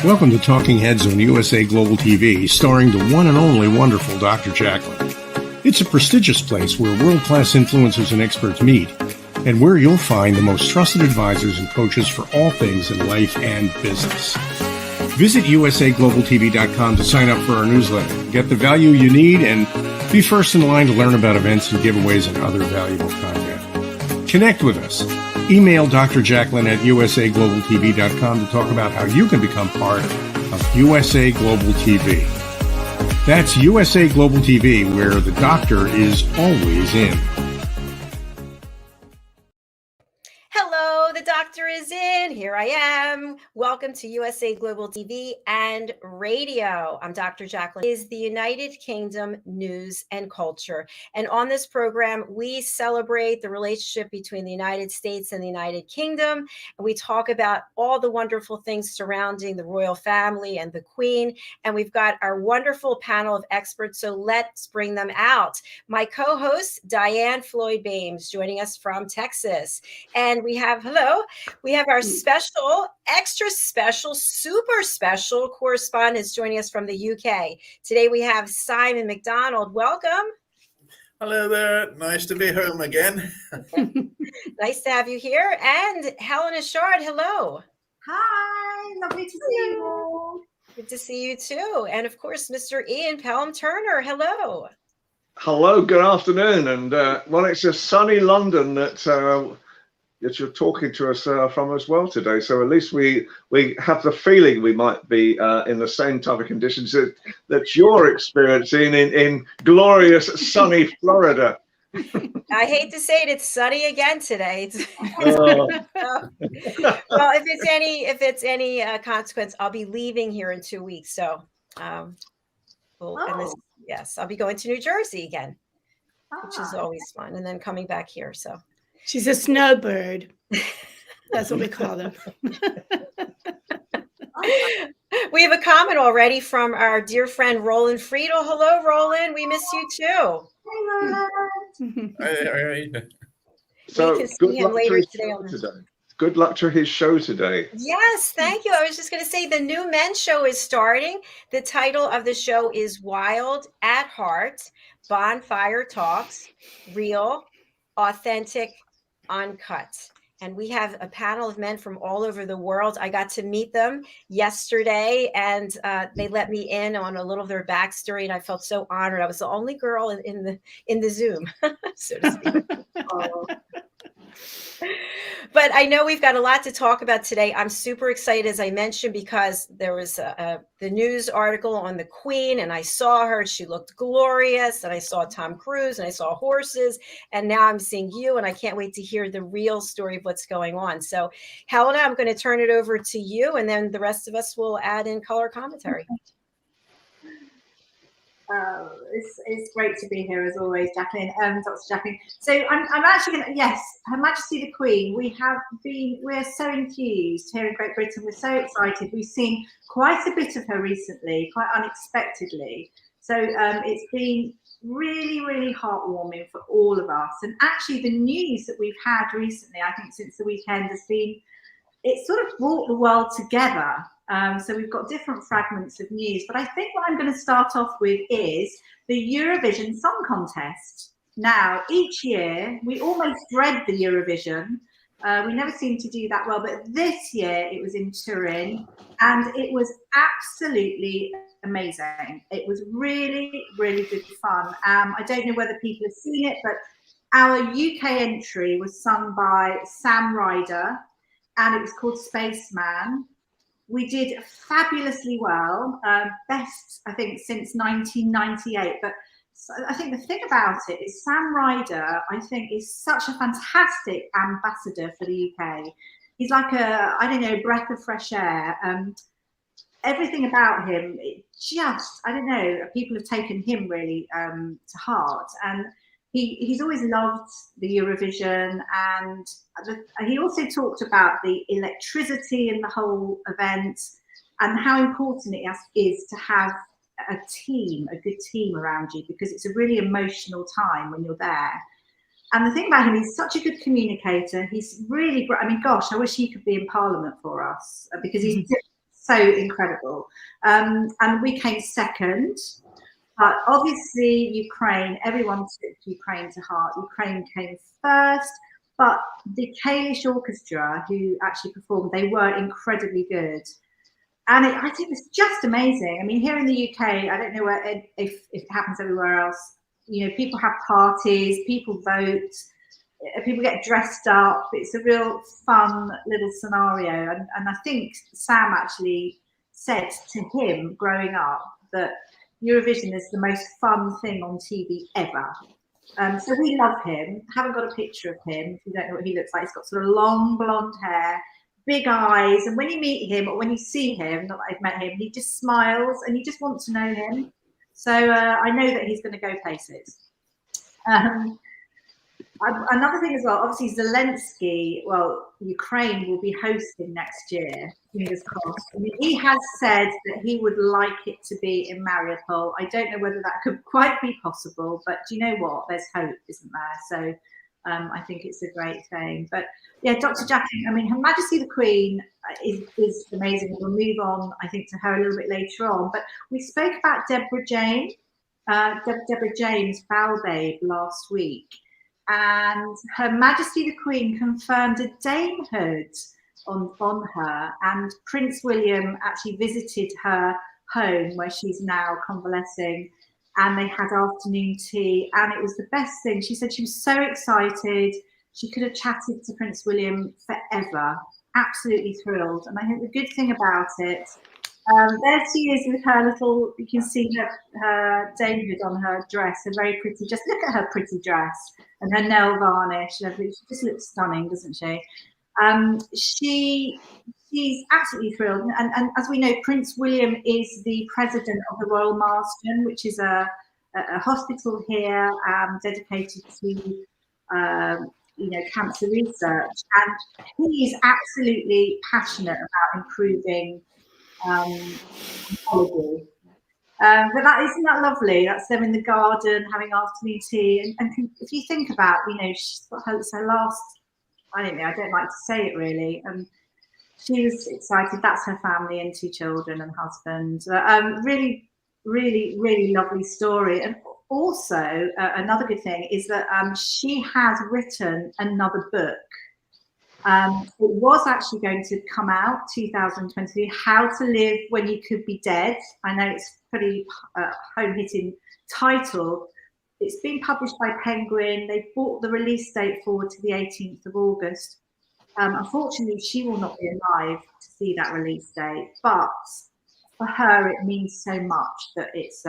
Welcome to Talking Heads on USA Global TV, starring the one and only wonderful Dr. JACALYN. It's a prestigious place where world-class influencers and experts meet, and where you'll find the most trusted advisors and coaches for all things in life and business. Visit usaglobaltv.com to sign up for our newsletter, get the value you need, and be first in line to learn about events and giveaways and other valuable content. Connect with us. Email Dr. JACALYN at usaglobaltv.com to talk about how you can become part of USA Global TV. That's USA Global TV, where the doctor is always in. Hello, the doctor is in. Here I am. Welcome to USA Global TV and Radio. I'm Dr. JACALYN. Is the United Kingdom news and culture. And on this program, we celebrate the relationship between the United States and the United Kingdom. And we talk about all the wonderful things surrounding the royal family and the Queen. And we've got our wonderful panel of experts. So let's bring them out. My co-host, DIANN FLOYD BOEHM, joining us from Texas. And we have our special, extra special, super special correspondents joining us from the UK. Today we have Simon MacDonald. Welcome. Hello there. Nice to be home again. Nice to have you here. And Helena Chard. Hello. Hi. Lovely to see you all. Good to see you too. And of course, Mr. Ian Pelham-Turner. Hello. Hello. Good afternoon. And well, it's a sunny London that you're talking to us from as well today. So at least we have the feeling we might be in the same type of conditions that you're experiencing in glorious sunny Florida. I hate to say it, it's sunny again today. Well, if it's any consequence, I'll be leaving here in 2 weeks. So, yes, I'll be going to New Jersey again, which is always fun, and then coming back here. So. She's a snowbird. That's what we call them. We have a comment already from our dear friend Roland Friedel. Hello, Roland. We miss you too. Hey. So we can see him later today. Good luck to his show today. Yes, thank you. I was just going to say the new men's show is starting. The title of the show is Wild at Heart, Bonfire Talks, Real, Authentic, Uncut. And we have a panel of men from all over the world. I got to meet them yesterday, and they let me in on a little of their backstory, and I felt so honored. I was the only girl in the Zoom, so to speak. But I know we've got a lot to talk about today. I'm super excited, as I mentioned, because there was the news article on the Queen, and I saw her. She looked glorious, and I saw Tom Cruise, and I saw horses, and now I'm seeing you, and I can't wait to hear the real story of what's going on. So, Helena, I'm going to turn it over to you, and then the rest of us will add in color commentary. It's great to be here as always, Jacqueline, Dr. Jacqueline. So I'm actually going to, yes, Her Majesty the Queen. We're so enthused here in Great Britain. We're so excited. We've seen quite a bit of her recently, quite unexpectedly. So it's been really, really heartwarming for all of us. And actually the news that we've had recently, I think since the weekend, it's sort of brought the world together. So we've got different fragments of news, but I think what I'm going to start off with is the Eurovision Song Contest. Now, each year, we almost dread the Eurovision. We never seem to do that well, but this year it was in Turin, and it was absolutely amazing. It was really, really good fun. I don't know whether people have seen it, but our UK entry was sung by Sam Ryder, and it was called Spaceman. We did fabulously well, best, I think, since 1998. But I think the thing about it is Sam Ryder, I think, is such a fantastic ambassador for the UK. He's like a breath of fresh air. Everything about him, people have taken him really to heart. And he's always loved the Eurovision, and he also talked about the electricity in the whole event and how important it is to have a good team around you, because it's a really emotional time when you're there. And the thing about him, he's such a good communicator. He's really great. I mean, gosh, I wish he could be in Parliament for us, because he's so incredible. And we came second. But obviously Ukraine, everyone took Ukraine to heart. Ukraine came first, but the Kalish Orchestra, who actually performed, they were incredibly good. And I think it's just amazing. I mean, here in the UK, I don't know if it happens everywhere else, you know, people have parties, people vote, people get dressed up. It's a real fun little scenario. And I think Sam actually said to him growing up that Eurovision is the most fun thing on TV ever. So we love him. Haven't got a picture of him. If you don't know what he looks like, he's got sort of long blonde hair, big eyes, and when you meet him or when you see him, not that I've met him, he just smiles and you just want to know him. So I know that he's going to go places. Another thing as well, obviously Zelensky, well, Ukraine will be hosting next year, fingers crossed. I mean, he has said that he would like it to be in Mariupol. I don't know whether that could quite be possible, but do you know what? There's hope, isn't there? So I think it's a great thing. But yeah, Dr. JACALYN, I mean, Her Majesty the Queen is amazing. We'll move on, I think, to her a little bit later on. But we spoke about Deborah James Foul Babe last week. And Her Majesty the Queen confirmed a damehood on her, and Prince William actually visited her home where she's now convalescing, and they had afternoon tea, and it was the best thing. She said she was so excited. She could have chatted to Prince William forever, absolutely thrilled. And I think the good thing about it, there she is with her little, you can see her damehood on her dress, a very pretty, just look at her pretty dress and her nail varnish. She just looks stunning, doesn't she? She's absolutely thrilled. And as we know, Prince William is the president of the Royal Marsden, which is a hospital here dedicated to cancer research. And he is absolutely passionate about improving oncology. But isn't that lovely? That's them in the garden having afternoon tea. And if you think about, she's got her last, I don't know, I don't like to say it really. She was excited. That's her family and 2 children and husband. Really, really, really lovely story. And also another good thing is that she has written another book. It was actually going to come out 2023, How to Live When You Could Be Dead. I know it's pretty home-hitting title. It's been published by Penguin. They brought the release date forward to the 18th of August. Unfortunately, she will not be alive to see that release date, but for her, it means so much that it's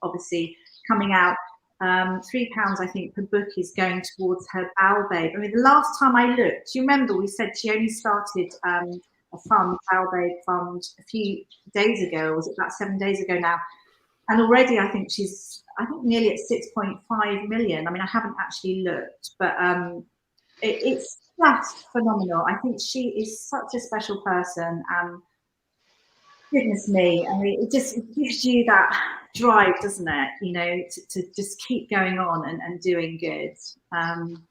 obviously coming out. £3, I think, per book is going towards her Bowel Babe. I mean, the last time I looked, you remember we said she only started a fund, Bowel Babe Fund, a few days ago, or was it about 7 days ago now? And already I think she's, nearly at 6.5 million. I mean, I haven't actually looked, but it's just phenomenal. I think she is such a special person, and goodness me, I mean, it just gives you that drive, doesn't it? To just keep going on and doing good.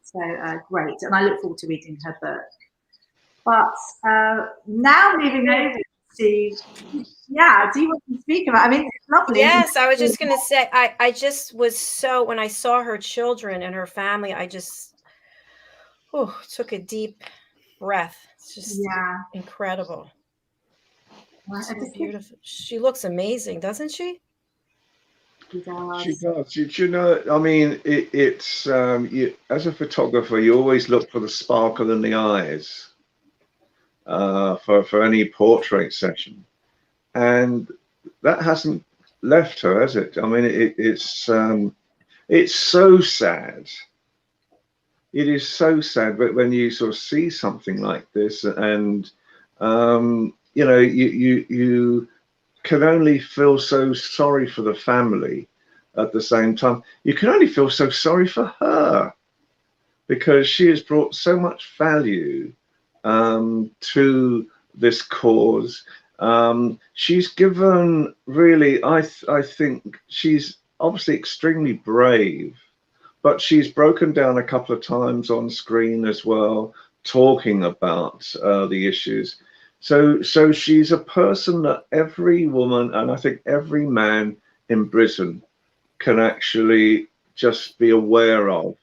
So great, and I look forward to reading her book. But now moving over to, do you want to speak about? I mean, it's lovely. Yes, I was just going to say, I just was so, when I saw her children and her family, I just took a deep breath. It's just incredible. So beautiful. She looks amazing, doesn't she? She does. She does. I mean, it's as a photographer, you always look for the sparkle in the eyes for any portrait session, and that hasn't left her, has it? I mean, it's so sad. It is so sad, but when you sort of see something like this, and you can only feel so sorry for the family. At the same time, you can only feel so sorry for her, because she has brought so much value to this cause. She's given, really, I think she's obviously extremely brave, but she's broken down a couple of times on screen as well, talking about the issues. So she's a person that every woman, and I think every man in Britain, can actually just be aware of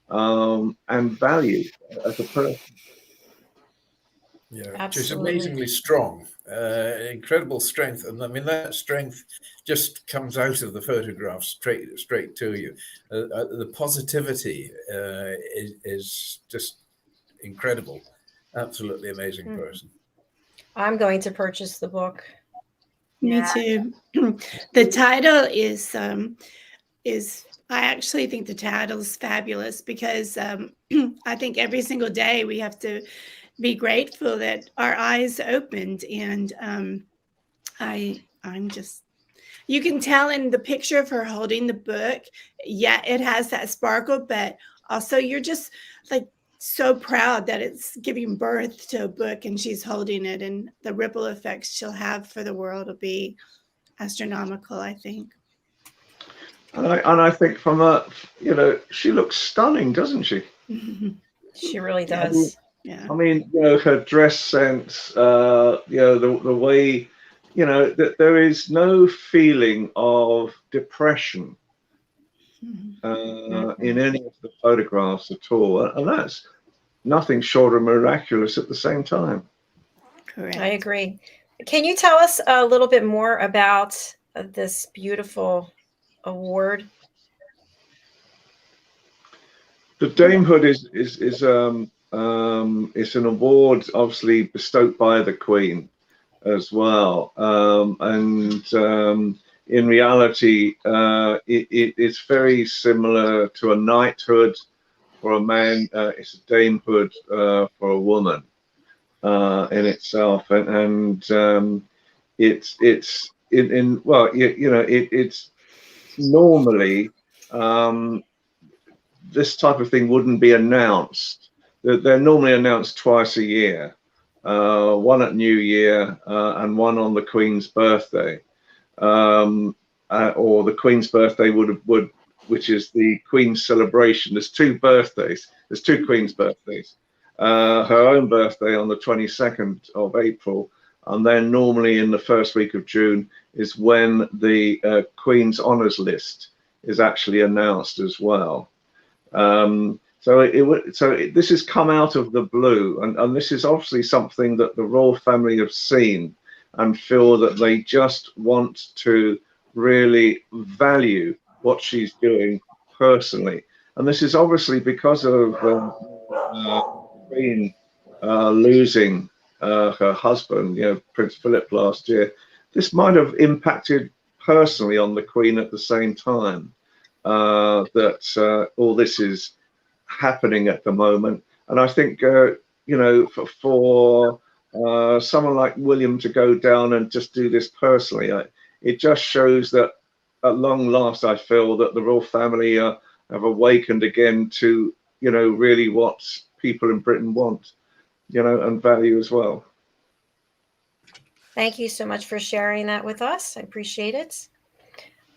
and value as a person. Yeah, Absolutely. she's amazingly strong, incredible strength, and I mean that strength just comes out of the photograph straight to you. The positivity is just incredible. Absolutely amazing person. I'm going to purchase the book. Me too. The title is I actually think the title is fabulous because I think every single day we have to be grateful that our eyes opened, and I'm just, you can tell in the picture of her holding the book, yeah, it has that sparkle, but also you're just like so proud that it's giving birth to a book and she's holding it, and the ripple effects she'll have for the world will be astronomical, I think. And I think from a, you know, she looks stunning, doesn't she? She really does. Yeah. I mean, you know, her dress sense, you know, the way, you know, that there is no feeling of depression in any of the photographs at all, and that's nothing short of miraculous at the same time. Correct. I agree. Can you tell us a little bit more about this beautiful award? The damehood is an award obviously bestowed by the Queen as well, and in reality, it's very similar to a knighthood for a man. It's a damehood for a woman in itself, and it's in well, you know, it's normally. This type of thing wouldn't be announced. They're normally announced twice a year, one at New Year and one on the Queen's birthday, or the Queen's birthday would, which is the Queen's celebration. There's two birthdays. There's two Queen's birthdays. Her own birthday on the 22nd of April, and then normally in the first week of June is when the Queen's Honours List is actually announced as well. So this has come out of the blue, and this is obviously something that the royal family have seen and feel that they just want to really value what she's doing personally. And this is obviously because of Queen losing her husband, you know, Prince Philip, last year. This might have impacted personally on the Queen at the same time. That all this is happening at the moment, and I think you know, for someone like William to go down and just do this personally, it just shows that at long last, I feel that the royal family have awakened again to, you know, really what people in Britain want, you know, and value as well. Thank you so much for sharing that with us. I appreciate it.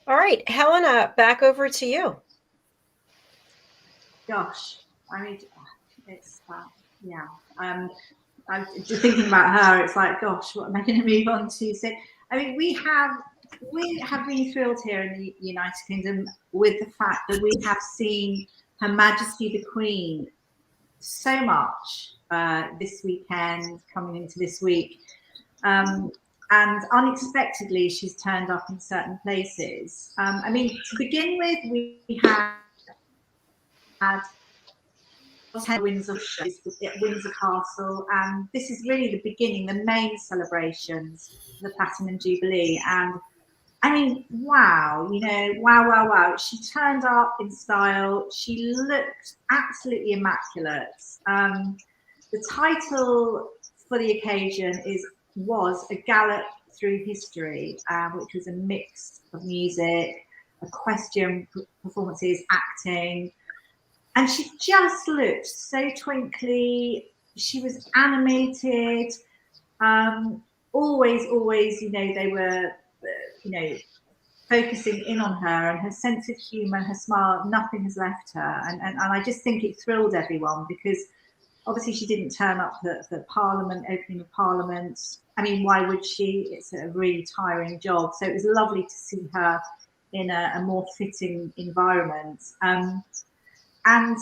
All right, Helena, back over to you. Gosh, I mean, it's yeah. I'm just thinking about her. It's like, gosh, what am I going to move on to? So, I mean, we have been thrilled here in the United Kingdom with the fact that we have seen Her Majesty the Queen so much this weekend, coming into this week. And unexpectedly, she's turned up in certain places. I mean, to begin with, we had 10 Windsor shows at Windsor Castle, and this is really the beginning, the main celebrations, the Platinum Jubilee. And I mean, wow, you know, wow. She turned up in style. She looked absolutely immaculate. The title for the occasion was A Gallop Through History, which was a mix of music, equestrian performances, acting, and she just looked so twinkly. She was animated. Always, you know, they were, you know, focusing in on her and her sense of humour, her smile. Nothing has left her, and I just think it thrilled everyone because Obviously, she didn't turn up for the Parliament, opening of Parliament. I mean, why would she? It's a really tiring job. So it was lovely to see her in a more fitting environment. And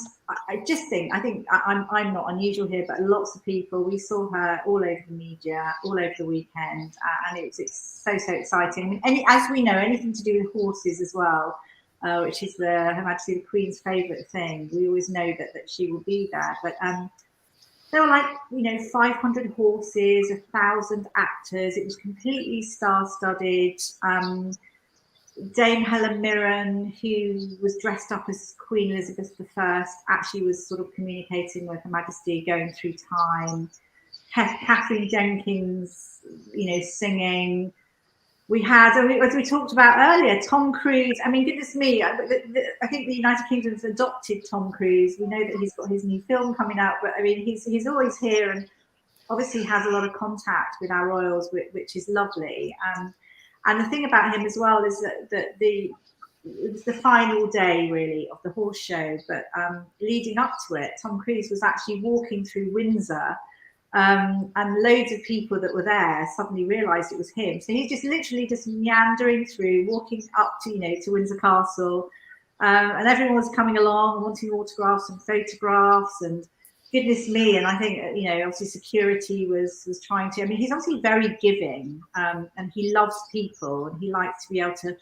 I just think, I'm not unusual here, but lots of people, we saw her all over the media, all over the weekend, and it's so exciting. I mean, as we know, anything to do with horses as well, which is Her Majesty the Queen's favourite thing. We always know that she will be there. But there were 500 horses, 1,000 actors. It was completely star-studded. Dame Helen Mirren, who was dressed up as Queen Elizabeth I, actually was sort of communicating with Her Majesty, going through time. Catherine Jenkins, singing. We had, as we talked about earlier, Tom Cruise. I mean, goodness me, I think the United Kingdom's adopted Tom Cruise. We know that he's got his new film coming out, but I mean, he's always here and obviously has a lot of contact with our royals, which is lovely. And the thing about him as well is that it was the final day really of the horse show, but leading up to it, Tom Cruise was actually walking through Windsor, and loads of people that were there suddenly realised it was him. So he's just literally just meandering through, walking up to Windsor Castle, and everyone was coming along wanting autographs and photographs, and goodness me. And I think, obviously security was trying to, I mean, he's obviously very giving, and he loves people, and he likes to be able to,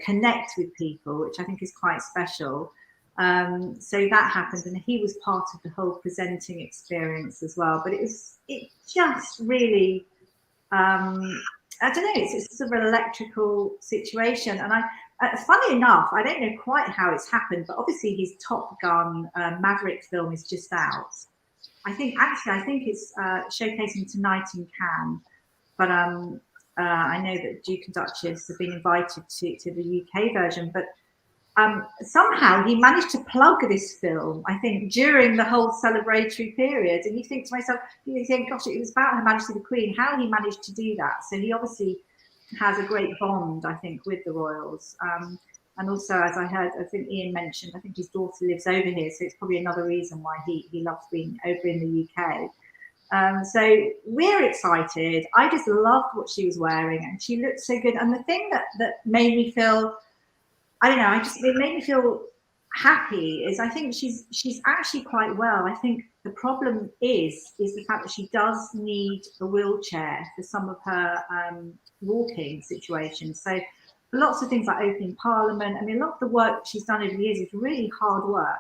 connect with people, which I think is quite special. So that happened, and he was part of the whole presenting experience as well. But it just really, I don't know, it's sort of an electrical situation. And funny enough, I don't know quite how it's happened, but obviously his Top Gun Maverick film is just out. I think it's showcasing tonight in Cannes, but I know that Duke and Duchess have been invited to the UK version, but somehow he managed to plug this film, I think, during the whole celebratory period. And you think to myself, gosh, it was about Her Majesty the Queen, how he managed to do that. So he obviously has a great bond, I think, with the royals. And also, as I think Ian mentioned, I think his daughter lives over here, so it's probably another reason why he loves being over in the UK. So we're excited. I just loved what she was wearing, and she looked so good. And the thing that made me feel, I don't know, it made me feel happy is I think she's actually quite well. I think the problem is the fact that she does need a wheelchair for some of her walking situations. So lots of things like opening Parliament. I mean, a lot of the work she's done over the years is really hard work.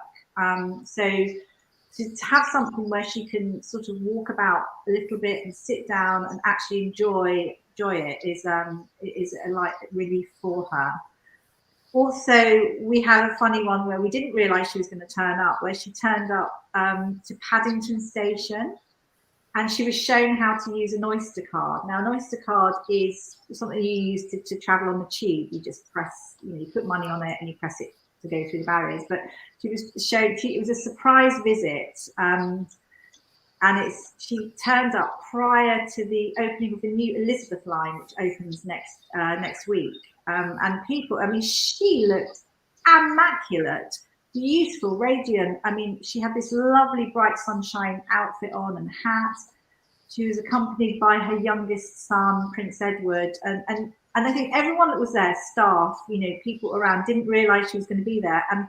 So to have something where she can sort of walk about a little bit and sit down and actually enjoy it is a light relief for her. Also, we had a funny one where we didn't realise she was going to turn up, where she turned up to Paddington Station, and she was shown how to use an Oyster card. Now, an Oyster card is something you use to travel on the tube. You just press, you put money on it and you press it to go through the barriers. But she was shown, it was a surprise visit, and she turned up prior to the opening of the new Elizabeth line, which opens next week. And people, I mean, she looked immaculate, beautiful, radiant. I mean, she had this lovely bright sunshine outfit on and hat. She was accompanied by her youngest son, Prince Edward. And I think everyone that was there, staff, people around, didn't realise she was going to be there. And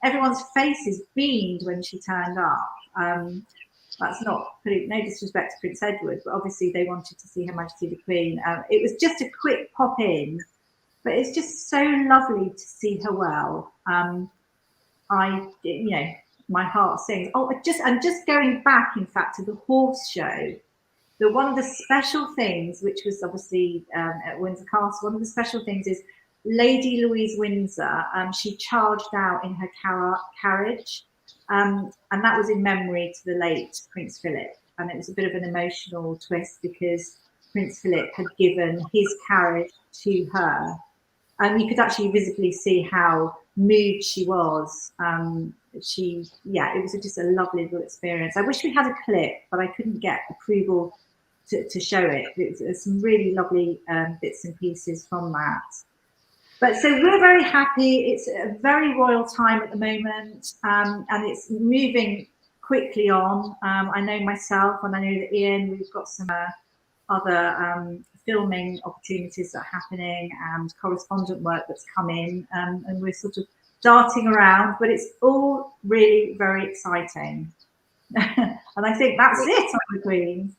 everyone's faces beamed when she turned up. That's not putting no disrespect to Prince Edward, but obviously they wanted to see Her Majesty the Queen. It was just a quick pop in. But it's just so lovely to see her well. My heart sings. Oh, just going back, in fact, to the horse show. One of the special things, which was obviously at Windsor Castle, one of the special things is Lady Louise Windsor. She charged out in her carriage, and that was in memory to the late Prince Philip. And it was a bit of an emotional twist because Prince Philip had given his carriage to her. And you could actually visibly see how moved she was. It was just a lovely little experience. I wish we had a clip, but I couldn't get approval to show it. There's some really lovely bits and pieces from that. But so we're very happy. It's a very royal time at the moment, and it's moving quickly on. I know myself, and I know that Ian, we've got some other filming opportunities that are happening and correspondent work that's come in, and we're sort of darting around, but it's all really very exciting. And I think that's it on the Queen.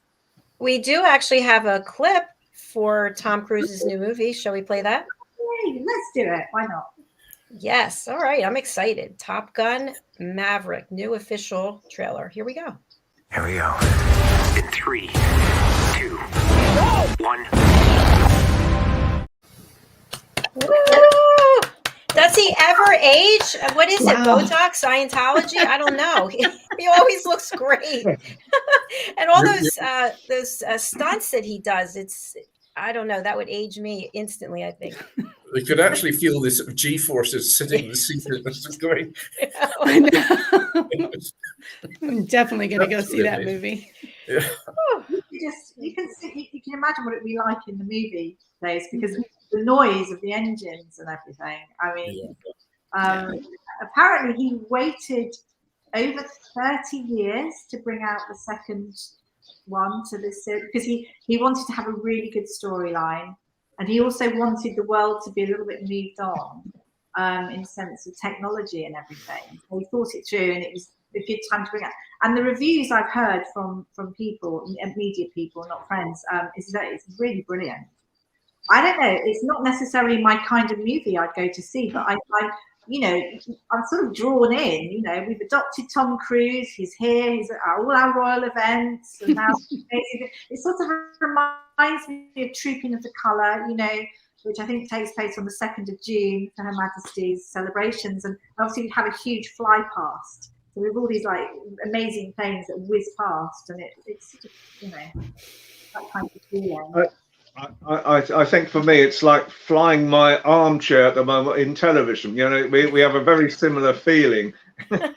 We do actually have a clip for Tom Cruise's new movie. Shall we play that? Yay, let's do it. Why not? Yes. All right. I'm excited. Top Gun Maverick, new official trailer. Here we go. Here we go. In 3, 2, 1. Woo! Does he ever age? What is it? Wow. Botox, Scientology? I don't know. He always looks great. And all those stunts that he does, I don't know. That would age me instantly, I think. We could actually feel this G-forces sitting in the seat of this going. I know. I'm definitely going to go see that movie. Yeah. You can imagine what it'd be like in the movie days, because the noise of the engines and everything. I mean, apparently he waited over 30 years to bring out the second one to this series, because he wanted to have a really good storyline, and he also wanted the world to be a little bit moved on in sense of technology and everything. So he thought it through, and it was a good time to bring it. And the reviews I've heard from people, media people, not friends, is that it's really brilliant. I don't know, it's not necessarily my kind of movie I'd go to see, but I you know, I'm sort of drawn in. You know, we've adopted Tom Cruise. He's here. He's at all our royal events, and now it sort of reminds me of Trooping of the Colour, you know, which I think takes place on the 2nd of June for Her Majesty's celebrations, and obviously we have a huge fly past. So we have all these like amazing planes that whiz past, and it's you know, that kind of feeling. I think for me it's like flying my armchair at the moment in television. You know, we have a very similar feeling with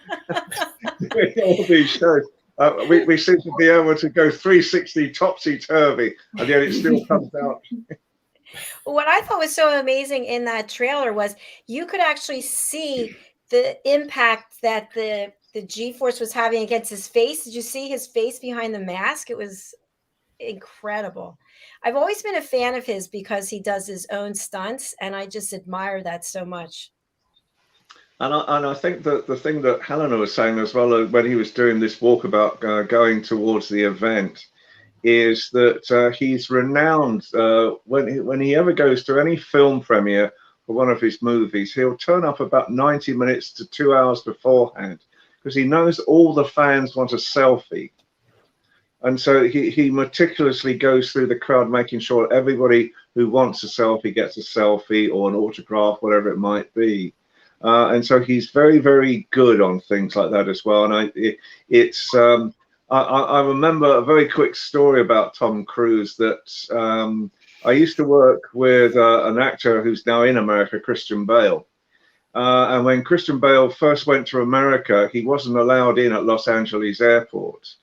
all these shows. We seem to be able to go 360 topsy-turvy, and yet it still comes out. What I thought was so amazing in that trailer was you could actually see the impact that the G-force was having against his face. Did you see his face behind the mask? It was incredible. I've always been a fan of his because he does his own stunts, and I just admire that so much. And I think that the thing that Helena was saying as well when he was doing this walkabout going towards the event is that he's renowned when he ever goes to any film premiere for one of his movies, he'll turn up about 90 minutes to 2 hours beforehand, because he knows all the fans want a selfie. And so he meticulously goes through the crowd, making sure everybody who wants a selfie gets a selfie or an autograph, whatever it might be. And so he's very, very good on things like that as well. And I remember a very quick story about Tom Cruise that I used to work with an actor who's now in America, Christian Bale. And when Christian Bale first went to America, he wasn't allowed in at Los Angeles airport.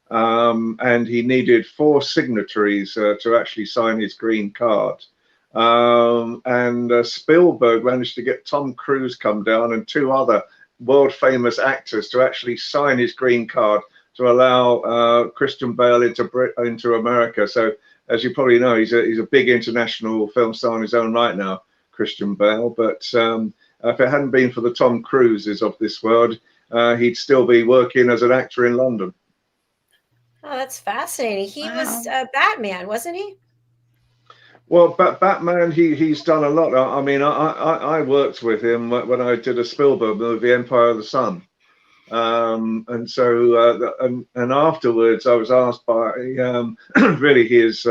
And he needed 4 signatories to actually sign his green card. And Spielberg managed to get Tom Cruise come down and 2 other world famous actors to actually sign his green card to allow Christian Bale into America. So as you probably know, he's a big international film star on his own right now, Christian Bale. But if it hadn't been for the Tom Cruises of this world, he'd still be working as an actor in London. Oh, that's fascinating. He was Batman, wasn't he? Well, Batman, he's done a lot. I mean, I worked with him when I did a Spielberg movie, Empire of the Sun. And so, and afterwards, I was asked by really his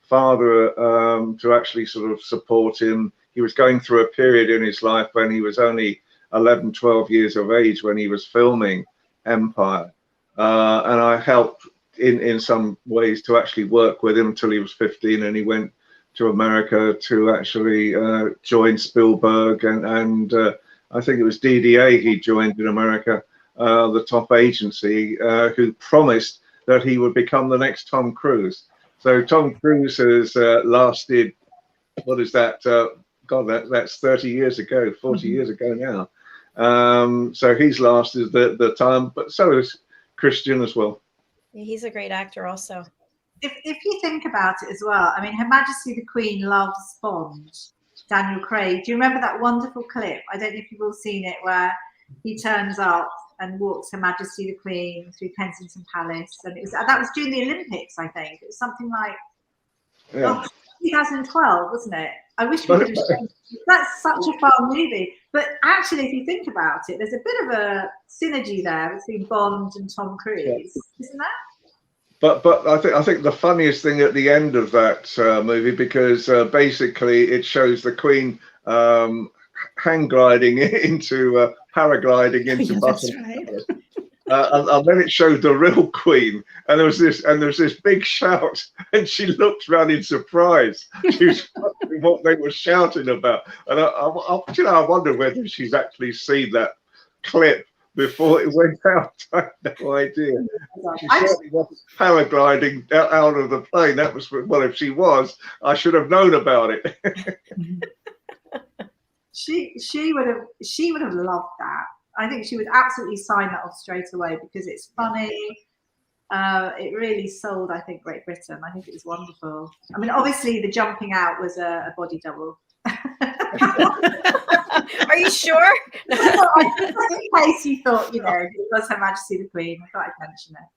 father to actually sort of support him. He was going through a period in his life when he was only 11, 12 years of age when he was filming Empire. And I helped in some ways to actually work with him until he was 15, and he went to America to actually join Spielberg, and I think it was DDA he joined in America, the top agency, who promised that he would become the next Tom Cruise. So Tom Cruise has lasted, what is that? God, that's 30 years ago, 40 years ago now. So he's lasted the time, but so is Christian as well. Yeah, he's a great actor also. If you think about it as well, I mean, Her Majesty the Queen loves Bond, Daniel Craig. Do you remember that wonderful clip? I don't know if you've all seen it, where he turns up and walks Her Majesty the Queen through Kensington Palace, and that was during the Olympics, I think. It was something like 2012, wasn't it? I wish we could have shown. That's such a fun movie. But actually, if you think about it, there's a bit of a synergy there between Bond and Tom Cruise, isn't there? But I think the funniest thing at the end of that movie, because basically it shows the Queen hang gliding into paragliding into Buckingham Palace. And then it showed the real Queen, and there was this big shout, and she looked around in surprise. She was wondering what they were shouting about, and I wonder whether she's actually seen that clip before it went out. I have no idea. She certainly wasn't paragliding out of the plane. That was, well, if she was, I should have known about it. She would have loved that. I think she would absolutely sign that off straight away because it's funny. It really sold, I think, Great Britain. I think it was wonderful. I mean, obviously the jumping out was a body double. Are you sure? Just in case you thought, it was Her Majesty the Queen. I thought I'd mention it.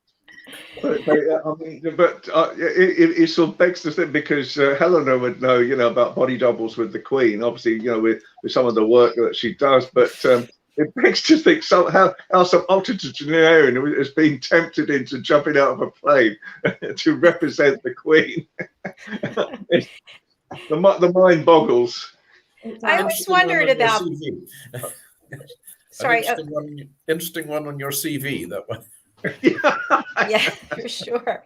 It sort of begs to think, because Helena would know, about body doubles with the Queen, obviously, with some of the work that she does, but it begs to think how some octogenarian has been tempted into jumping out of a plane to represent the Queen. The mind boggles. I always wondered about. Sorry, interesting one on your CV. That one. Yeah, for sure.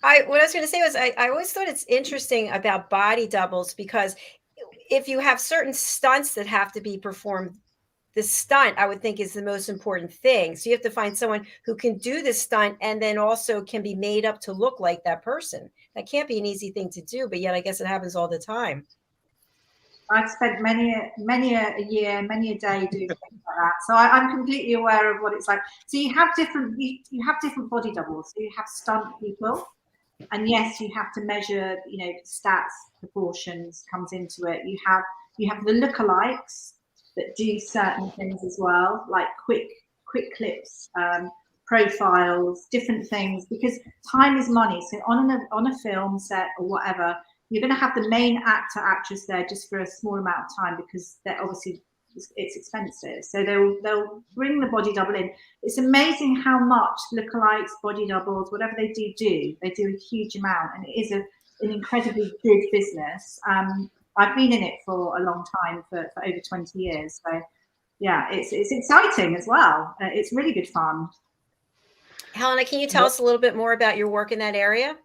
What I was going to say was I always thought it's interesting about body doubles, because if you have certain stunts that have to be performed, the stunt, I would think, is the most important thing. So you have to find someone who can do the stunt and then also can be made up to look like that person. That can't be an easy thing to do, but yet I guess it happens all the time. I've spent many a year, many a day doing things like that. So I'm completely aware of what it's like. So you have different body doubles. So you have stunt people, and yes, you have to measure, stats, proportions comes into it. You have the lookalikes that do certain things as well, like quick clips, profiles, different things, because time is money. So on a film set or whatever, you're going to have the main actor, actress there just for a small amount of time, because they're obviously, it's expensive. So they'll bring the body double in. It's amazing how much lookalikes, body doubles, whatever they do a huge amount, and it is an incredibly good business. I've been in it for a long time, for over 20 years. So yeah, it's exciting as well. It's really good fun. Helena, can you tell us a little bit more about your work in that area?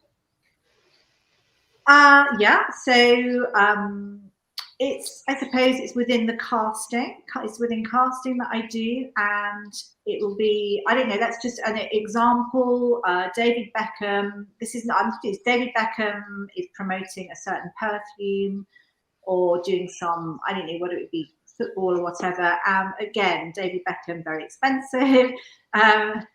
Yeah, so I suppose it's within the casting. It's within casting that I do, and it will be, I don't know, that's just an example. David Beckham, David Beckham is promoting a certain perfume or doing some, I don't know what it would be, football or whatever. Again, David Beckham, very expensive.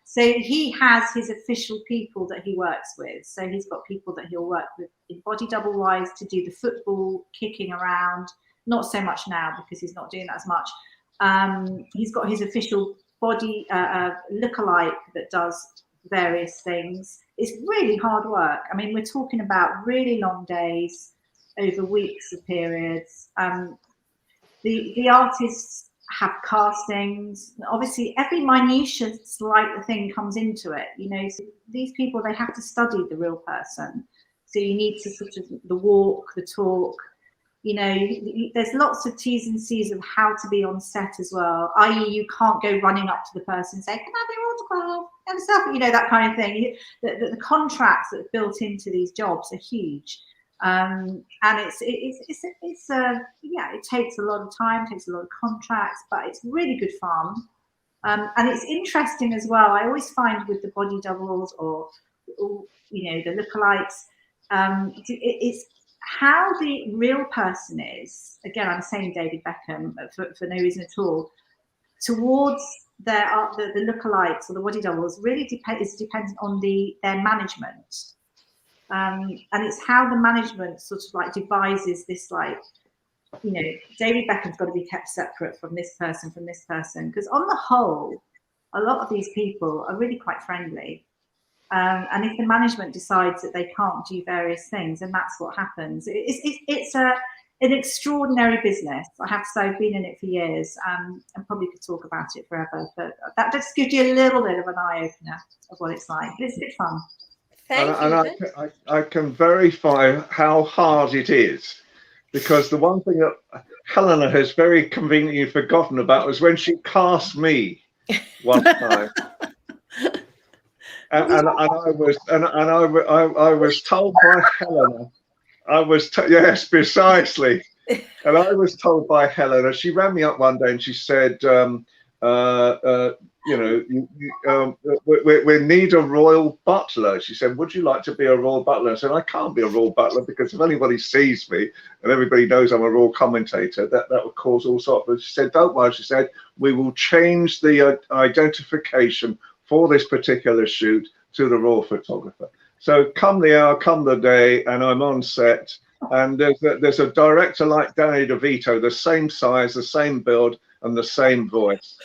So he has his official people that he works with. So he's got people that he'll work with in body double wise to do the football kicking around. Not so much now because he's not doing that as much. He's got his official body lookalike that does various things. It's really hard work. I mean, we're talking about really long days over weeks of periods. The artists have castings. Obviously, every minutiae slight thing comes into it. So these people, they have to study the real person. So you need to sort of the walk, the talk. There's lots of T's and C's of how to be on set as well. I.e., you can't go running up to the person and say, "Can I have your autograph?" and stuff. That kind of thing. The contracts that are built into these jobs are huge. And it takes a lot of time, takes a lot of contracts, but it's really good fun. And it's interesting as well. I always find with the body doubles or the lookalikes, it's how the real person is. Again, I'm saying David Beckham for no reason at all, towards there are the lookalikes or the Waddy doubles really is dependent on their management. And it's how the management sort of like devises this, like, you know, David Beckham's got to be kept separate from this person, because on the whole, a lot of these people are really quite friendly. And if the management decides that they can't do various things, and that's what happens. It's an extraordinary business. I have to say, I've been in it for years, and probably could talk about it forever. But that just gives you a little bit of an eye-opener of what it's like. But it's good fun. I can verify how hard it is, because the one thing that Helena has very conveniently forgotten about was when she cast me one time. And I was told by Helena, yes, precisely. And I was told by Helena, she rang me up one day and she said, you know, we need a royal butler. She said, would you like to be a royal butler? I said, I can't be a royal butler, because if anybody sees me and everybody knows I'm a royal commentator, that would cause all sorts of. She said, don't worry. She said, we will change the identification for this particular shoot to the royal photographer. So come the hour, come the day, and I'm on set, and there's a director like Danny DeVito, the same size, the same build, and the same voice.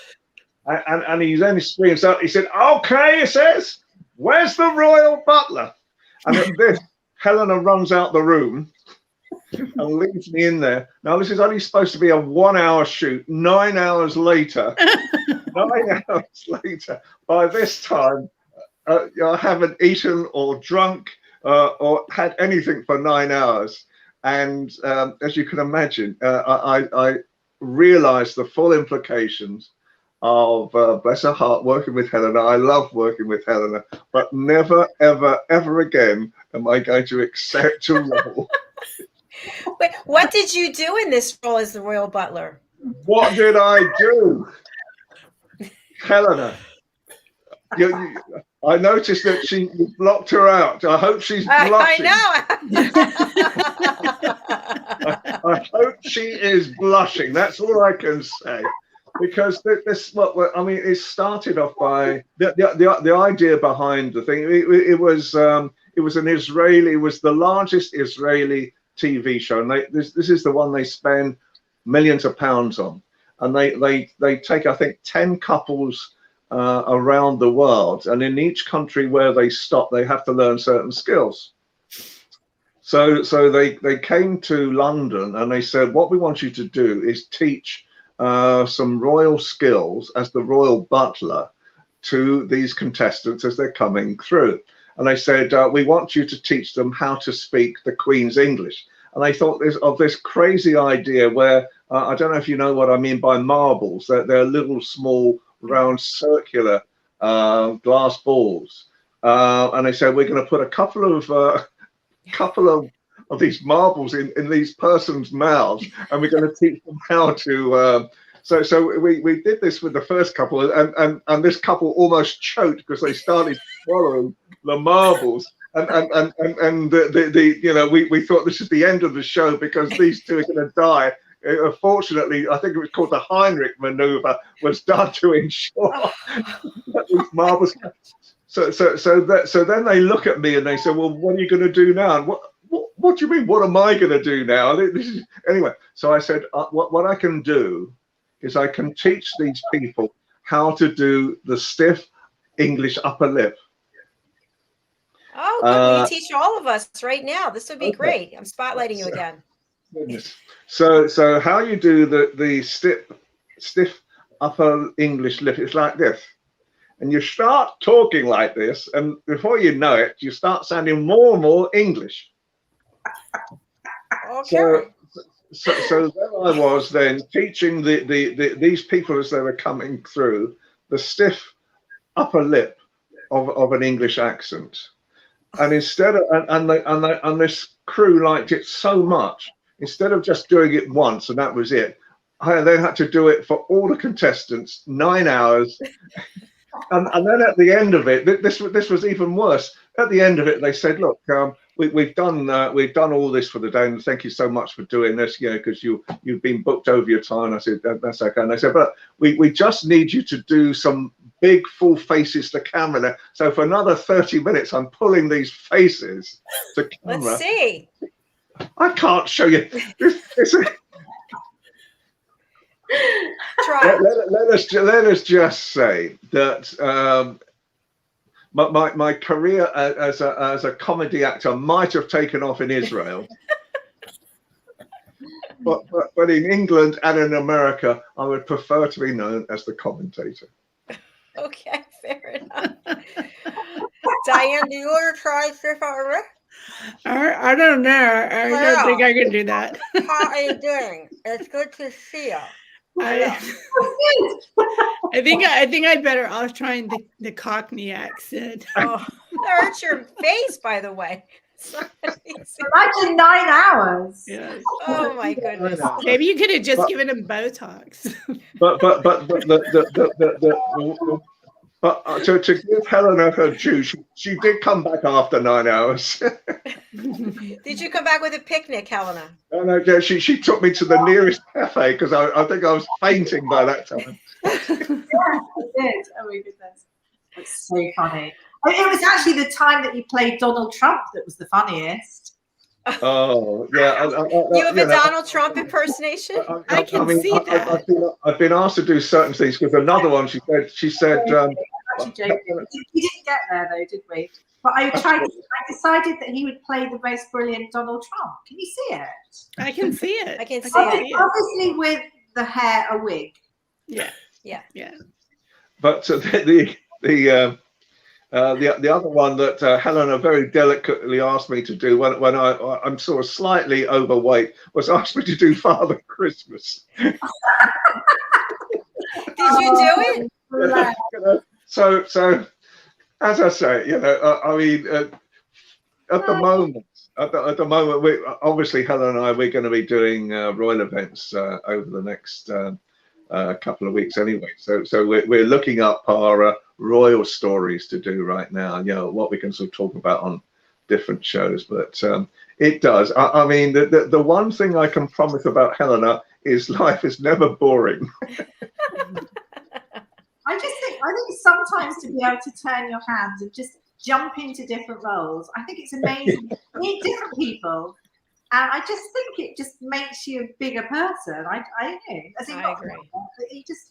And he then screams out, he said, okay, he says, where's the royal butler? And at this, Helena runs out the room and leaves me in there. Now, this is only supposed to be a 1 hour shoot. 9 hours later, 9 hours later, by this time, I haven't eaten or drunk or had anything for 9 hours. And as you can imagine, I realized the full implications of, bless her heart, working with Helena. I love working with Helena, but never, ever, ever again am I going to accept a role. Wait, what did you do in this role as the royal butler? What did I do? Helena, I noticed that you blocked her out. I hope she's blushing. I hope she is blushing. That's all I can say. Because this, I mean, it started off by the idea behind the thing. It was the largest Israeli TV show, and this is the one they spend millions of pounds on, and they take, I think, 10 couples around the world, and in each country where they stop, they have to learn certain skills. So they came to London and they said, what we want you to do is teach some royal skills as the royal butler to these contestants as they're coming through. And they said, we want you to teach them how to speak the Queen's English. And they thought of this crazy idea where, I don't know if you know what I mean by marbles, they're little small round circular glass balls. And they said, we're going to put a couple of these marbles in these persons' mouths, and we're going to teach them how to. So we did this with the first couple, and this couple almost choked because they started swallowing the marbles, and we thought this is the end of the show because these two are going to die. Fortunately, I think it was called the Heinrich maneuver, was done to ensure that these marbles. So then they look at me and they say, well, what are you going to do now? And what do you mean, what am I going to do now? Anyway, so I said, what I can do is I can teach these people how to do the stiff English upper lip. Oh, good. Will you teach all of us right now? This would be great. I'm spotlighting you again. Goodness. So how you do the stiff upper English lip, it's like this. And you start talking like this, and before you know it, you start sounding more and more English. Okay. So there I was then teaching these people as they were coming through the stiff upper lip of an English accent. And instead of and this crew liked it so much, instead of just doing it once and that was it, I then had to do it for all the contestants, 9 hours. And then at the end of it, this was even worse. at the end of it, they said, look, we've done all this for the day, and thank you so much for doing this, because you've been booked over your time. I said, that's okay. And they said, but we just need you to do some big full faces to camera there. So for another 30 minutes, I'm pulling these faces to camera. Let's see. I can't show you. Try. Let us just say that my career as a comedy actor might have taken off in Israel, but in England and in America, I would prefer to be known as the commentator. Okay, fair enough. Diane, do you want to try this over? I don't know. I don't think I can do that. How are you doing? It's good to see you. I think I'd better off trying the Cockney accent. Oh, that hurts your face, by the way. Imagine 9 hours. Yes. Oh my goodness. Maybe you could have just given him Botox. But to give Helena her due, she did come back after 9 hours. Did you come back with a picnic, Helena? No, she took me to the nearest cafe because I think I was fainting by that time. Yeah, I did. Oh my goodness. That's so funny. It was actually the time that you played Donald Trump that was the funniest. Oh, yeah. You have a Donald Trump impersonation? I can see that. I've been asked to do certain things because another one, she said. We didn't get there though, did we? But I decided that he would play the most brilliant Donald Trump. Can you see it? I can see it. I can see it. Obviously with the hair, a wig. Yeah. But the other one that Helena very delicately asked me to do when I'm sort of slightly overweight was asked me to do Father Christmas. Did you do it? So as I say, I mean, at the moment, we obviously Helen and I we're going to be doing royal events over the next couple of weeks anyway. So we're looking up our royal stories to do right now. What we can sort of talk about on different shows. But it does. I mean, the one thing I can promise about Helena is life is never boring. I think sometimes to be able to turn your hands and just jump into different roles, I think it's amazing. Meet different people, and I just think it just makes you a bigger person. I agree.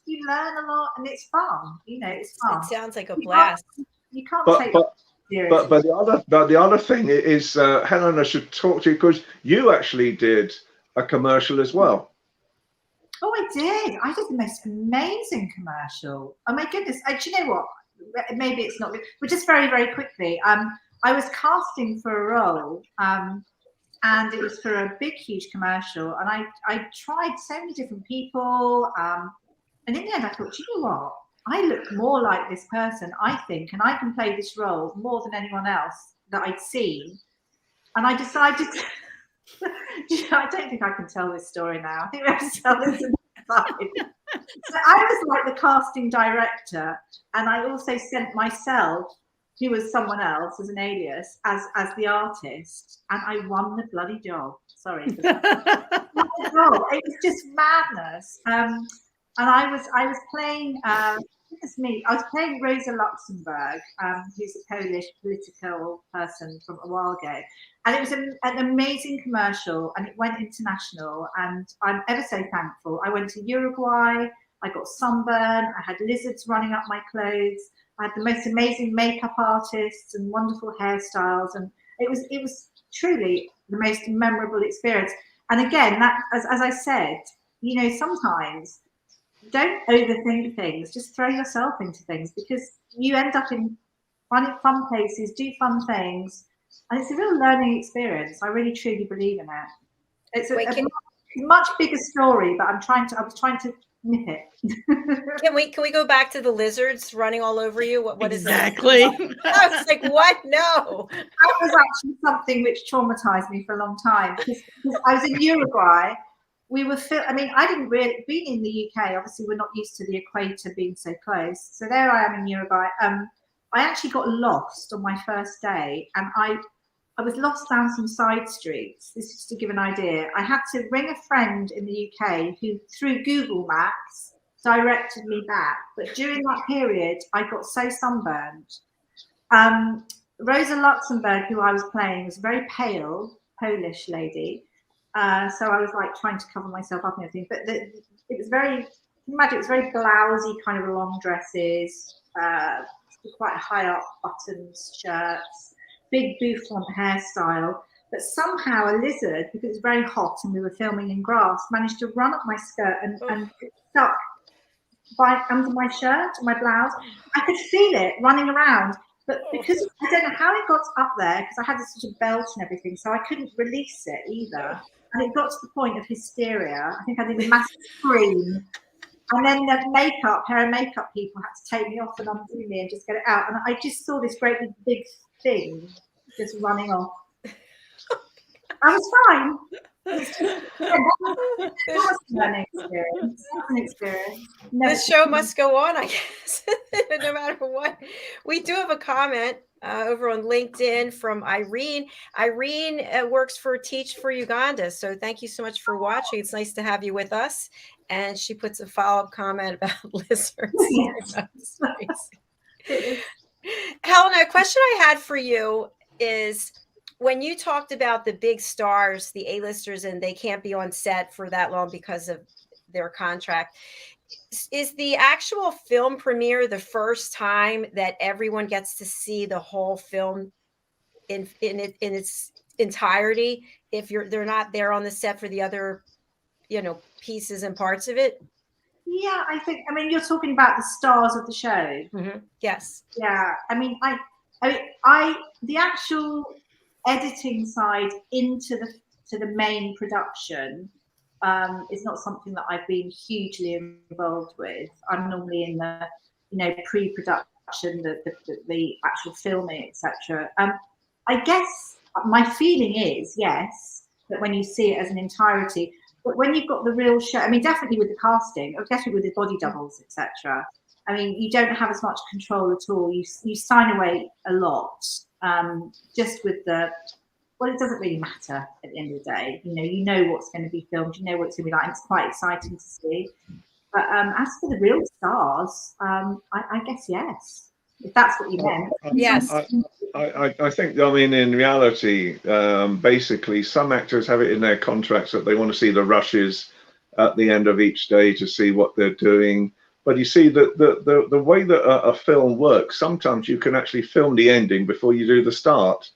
You learn a lot, and it's fun. It's fun. It sounds like a blast. You can't take it seriously. But the other thing is, Helena should talk to you because you actually did a commercial as well. Oh, I did. I did the most amazing commercial. Oh my goodness. Do you know what? Maybe it's not good. But just very, very quickly. I was casting for a role, and it was for a big, huge commercial. And I tried so many different people. And in the end, I thought, you know what? I look more like this person, I think, and I can play this role more than anyone else that I'd seen. And I decided I don't think I can tell this story now. I think we have to tell this inside. So I was like the casting director, and I also sent myself, who was someone else as an alias, as the artist, and I won the bloody job. Sorry. It was just madness. And I was playing. Goodness me, I was playing Rosa Luxemburg, who's a Polish political person from a while ago. And it was an amazing commercial, and it went international, and I'm ever so thankful. I went to Uruguay, I got sunburn, I had lizards running up my clothes, I had the most amazing makeup artists and wonderful hairstyles, and it was truly the most memorable experience. And again, that as I said, sometimes don't overthink things, just throw yourself into things, because you end up in fun places, do fun things. And it's a real learning experience. I really truly believe in it. It's a much bigger story, but I was trying to nip it. Can we go back to the lizards running all over you? What is exactly? I was like, what? No. That was actually something which traumatized me for a long time, because I was in Uruguay. We were I didn't really, being in the UK, obviously we're not used to the equator being so close. So there I am in Uruguay. I actually got lost on my first day, and I was lost down some side streets. This is to give an idea. I had to ring a friend in the UK who, through Google Maps, directed me back. But during that period, I got so sunburned. Rosa Luxemburg, who I was playing, was a very pale Polish lady. So I was like trying to cover myself up and everything. But it was very, imagine it was very blousy, kind of long dresses, quite high up buttons, shirts, big bouffant hairstyle. But somehow a lizard, because it was very hot and we were filming in grass, managed to run up my skirt and it stuck under my shirt, my blouse. I could feel it running around. But because I don't know how it got up there, because I had this sort of belt and everything, so I couldn't release it either. And it got to the point of hysteria. I think I did a massive scream. And then the pair of makeup people had to take me off and undo me and just get it out. And I just saw this great big thing just running off. I was fine. That was a learning experience. That was an experience. The show must go on, I guess, no matter what. We do have a comment over on LinkedIn from Irene. Irene works for Teach for Uganda. So thank you so much for watching. It's nice to have you with us. And she puts a follow-up comment about lizards. Yes. Helena, a question I had for you is, when you talked about the big stars, the A-listers, and they can't be on set for that long because of their contract, is the actual film premiere the first time that everyone gets to see the whole film in its entirety? If they're not there on the set for the other, pieces and parts of it? Yeah, I mean, you're talking about the stars of the show. Mm-hmm. Yes. Yeah, I mean, the actual editing side into the main production is not something that I've been hugely involved with. I'm normally in the pre-production, the actual filming, etc. I guess my feeling is, yes, that when you see it as an entirety, but when you've got the real show, I mean, definitely with the casting, or definitely with the body doubles, etc. I mean, you don't have as much control at all. You sign away a lot. Just with it doesn't really matter at the end of the day. You know what's going to be filmed, you know what it's going to be like. It's quite exciting to see. But as for the real stars, I guess yes, if that's what you meant. Yes. I think, I mean, in reality, basically, some actors have it in their contracts that they want to see the rushes at the end of each day to see what they're doing. But you see, the way that a film works, sometimes you can actually film the ending before you do the start.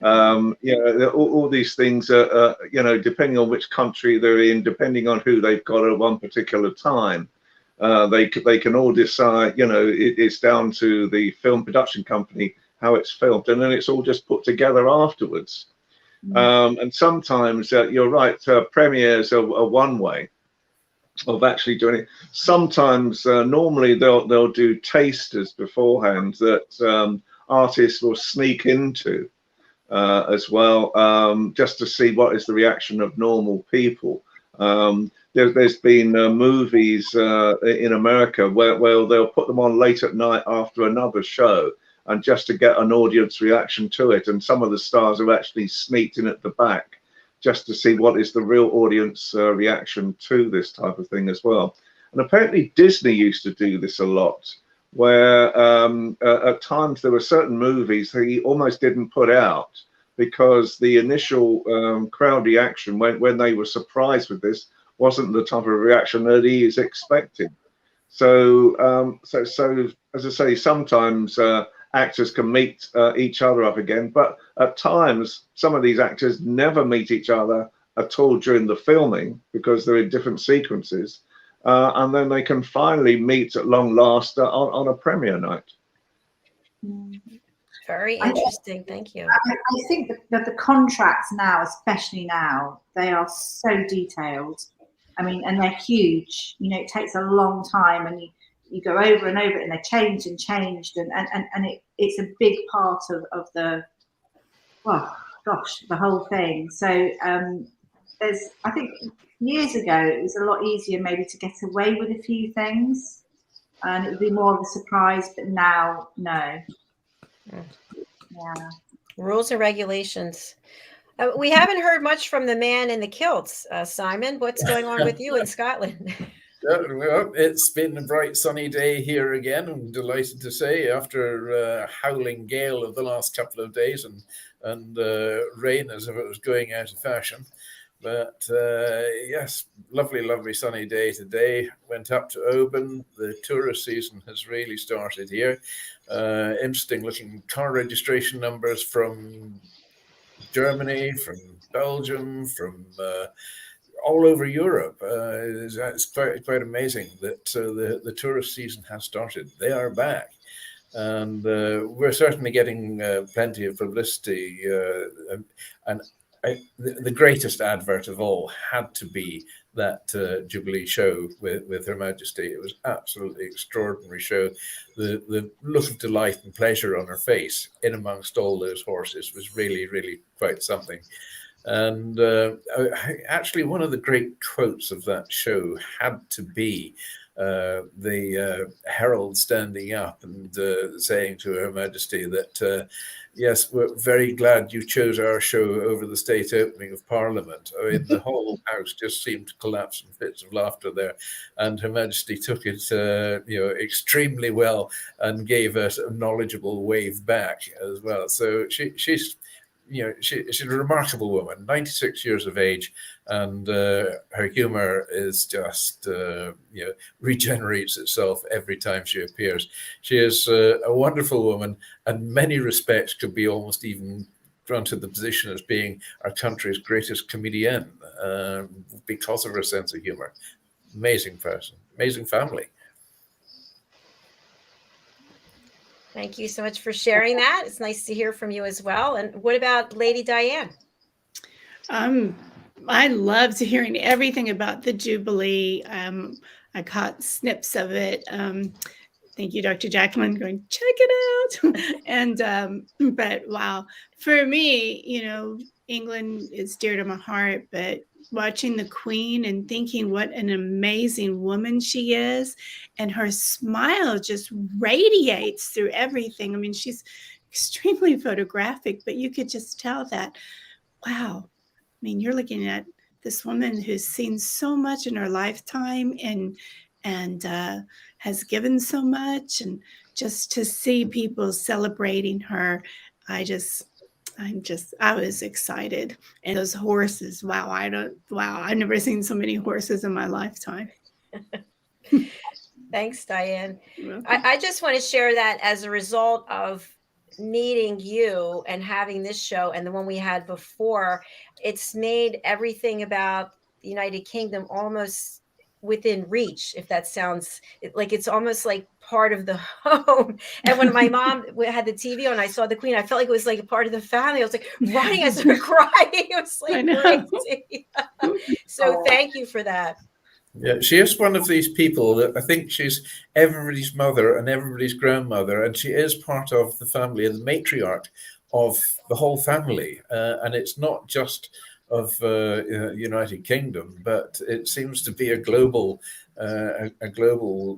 All these things are, depending on which country they're in, depending on who they've got at one particular time, they can all decide, it's down to the film production company how it's filmed, and then it's all just put together afterwards. And sometimes, you're right, premieres are one way of actually doing it. Sometimes normally they'll do tasters beforehand that artists will sneak into as well, just to see what is the reaction of normal people. There's been movies in America where they'll put them on late at night after another show, and just to get an audience reaction to it, and some of the stars have actually sneaked in at the back just to see what is the real audience reaction to this type of thing as well. And apparently Disney used to do this a lot, where at times there were certain movies he almost didn't put out because the initial crowd reaction when they were surprised with this wasn't the type of reaction that he is expecting. So as I say, sometimes actors can meet each other up again, but at times some of these actors never meet each other at all during the filming because they're in different sequences, and then they can finally meet at long last on a premiere night. Very interesting. Thank you. I think that the contracts now, especially now, they are so detailed. I mean, and they're huge. It takes a long time, and you go over and over it, and they're changed and changed, and it's a big part of the, the whole thing. So I think years ago it was a lot easier maybe to get away with a few things, and it would be more of a surprise. But now, no. Yeah. Rules and regulations. We haven't heard much from the man in the kilts. Simon, what's going on with you in Scotland? Well, it's been a bright sunny day here again. I'm delighted to say, after a howling gale of the last couple of days and rain as if it was going out of fashion. But yes, lovely sunny day today. Went up to Oban. The tourist season has really started here. Interesting looking car registration numbers from Germany, from Belgium, from all over Europe. It's quite amazing that the tourist season has started. They are back. And we're certainly getting plenty of publicity. The greatest advert of all had to be that Jubilee show with Her Majesty. It was absolutely extraordinary show. The look of delight and pleasure on her face in amongst all those horses was really quite something. And actually, one of the great quotes of that show had to be the herald standing up and saying to Her Majesty that, yes, we're very glad you chose our show over the state opening of Parliament. I mean, the whole house just seemed to collapse in fits of laughter there. And Her Majesty took it extremely well and gave us a knowledgeable wave back as well. So she's she's a remarkable woman, 96 years of age, and her humor is just, regenerates itself every time she appears. She is a wonderful woman, and in many respects could be almost even granted the position as being our country's greatest comedienne because of her sense of humor. Amazing person, amazing family. Thank you so much for sharing that. It's nice to hear from you as well. And what about Lady Diann? I loved hearing everything about the Jubilee. I caught snips of it. Thank you, Dr. JACALYN, going, check it out. And, but wow, for me, England is dear to my heart, but watching the Queen and thinking what an amazing woman she is, and her smile just radiates through everything. I mean, she's extremely photographic, but you could just tell that, wow. I mean, you're looking at this woman who's seen so much in her lifetime and has given so much, and just to see people celebrating her, I was excited. And those horses, wow, I've never seen so many horses in my lifetime. Thanks, Diann. I just want to share that as a result of meeting you and having this show and the one we had before, it's made everything about the United Kingdom almost within reach, if that sounds like, it's almost like part of the home. And when my mom had the TV on, I saw the Queen, I felt like it was like a part of the family. I was like running, I started crying. It was like crazy. So thank you for that. Yeah, she is one of these people that I think she's everybody's mother and everybody's grandmother, and she is part of the family and the matriarch of the whole family. And it's not just of United Kingdom, but it seems to be a global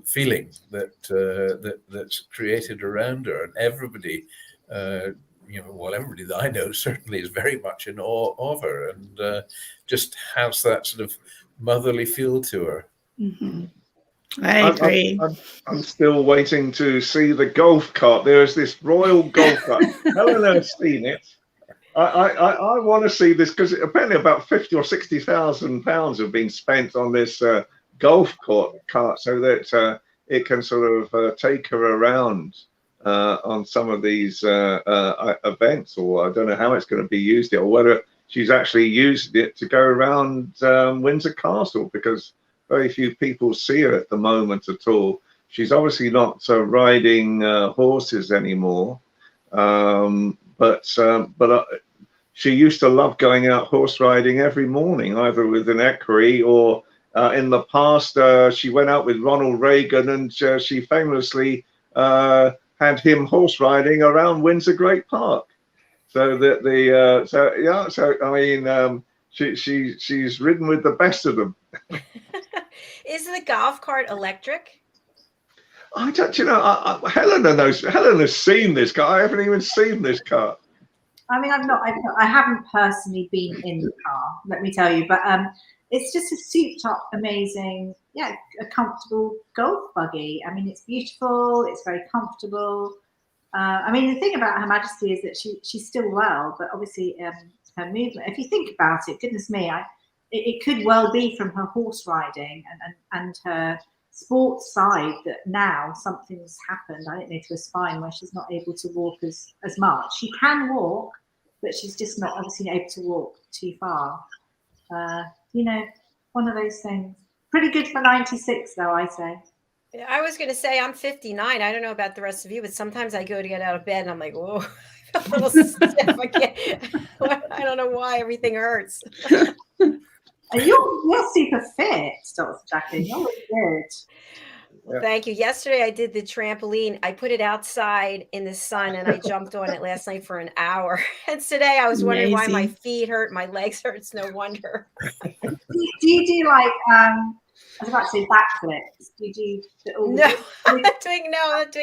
feeling that's created around her, and everybody. Everybody that I know certainly is very much in awe of her, and just has that sort of motherly feel to her. Mm-hmm. I agree. I'm still waiting to see the golf cart. There is this royal golf cart. Helena's seen it. I want to see this because apparently about 50 or 60,000 pounds have been spent on this golf cart so that it can sort of take her around on some of these events, or I don't know how it's going to be used yet, or whether she's actually used it to go around Windsor Castle, because very few people see her at the moment at all. She's obviously not riding horses anymore, but she used to love going out horse riding every morning, either with an equerry or in the past she went out with Ronald Reagan, and she famously had him horse riding around Windsor Great Park. So I mean, she's ridden with the best of them. Is the golf cart electric? I don't, you know, Helena knows. Helena's seen this car. I haven't even seen this car. I mean, I haven't personally been in the car, let me tell you, but it's just a souped-up, amazing, yeah, a comfortable golf buggy. I mean, it's beautiful. It's very comfortable. I mean, the thing about Her Majesty is that she's still well, but obviously her movement. If you think about it, goodness me, it could well be from her horse riding and her sports side that now something's happened. I don't know, to her spine where she's not able to walk as much. She can walk, but she's just not obviously able to walk too far. You know, one of those things. Pretty good for 96, though, I say. I was going to say I'm 59. I don't know about the rest of you, but sometimes I go to get out of bed and I'm like, whoa, I feel a little stiff. I don't know why everything hurts. You're super fit, Dr. Jacqueline. You're really good. Well, thank you. Yesterday I did the trampoline. I put it outside in the sun and I jumped on it last night for an hour. And today I was wondering why my feet hurt, my legs hurt. It's no wonder. Do you do like I was about to say backflips? Do you do No, I'm not doing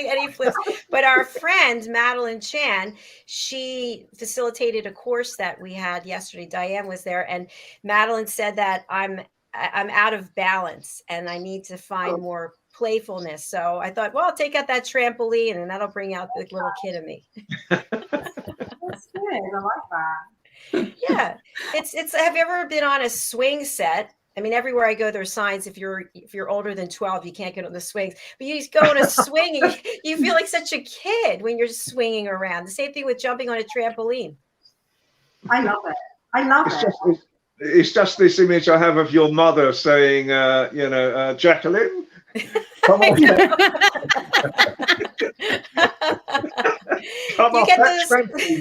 any flips. But our friend Madeline Chan, she facilitated a course that we had yesterday. Diane was there, and Madeline said that I'm out of balance and I need to find more playfulness. So I thought, well, I'll take out that trampoline and that'll bring out the little kid in me. That's good. I like that. Yeah, it's. Have you ever been on a swing set? I mean, everywhere I go, there's signs. If you're older than 12, you can't get on the swings. But you just go on a swing, and you feel like such a kid when you're swinging around. The same thing with jumping on a trampoline. I love it. I love it. It's just this image I have of your mother saying, you know, Jacqueline, come on. Come on,